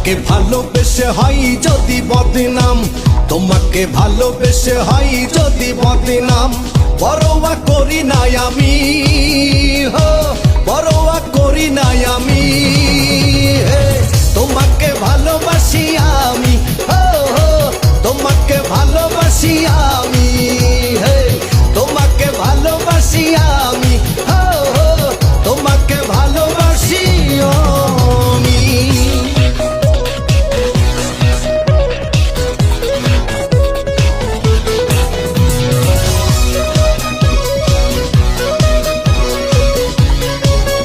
তোমাকে ভালোবেসে হয় যদি বদনাম, তোমাকে ভালোবেসে হয় যদি বদনাম, পরোয়া করি নাই আমি, পরোয়া করি নাই আমি। তোমাকে ভালোবাসি আমি, তোমাকে ভালোবাসি আমি।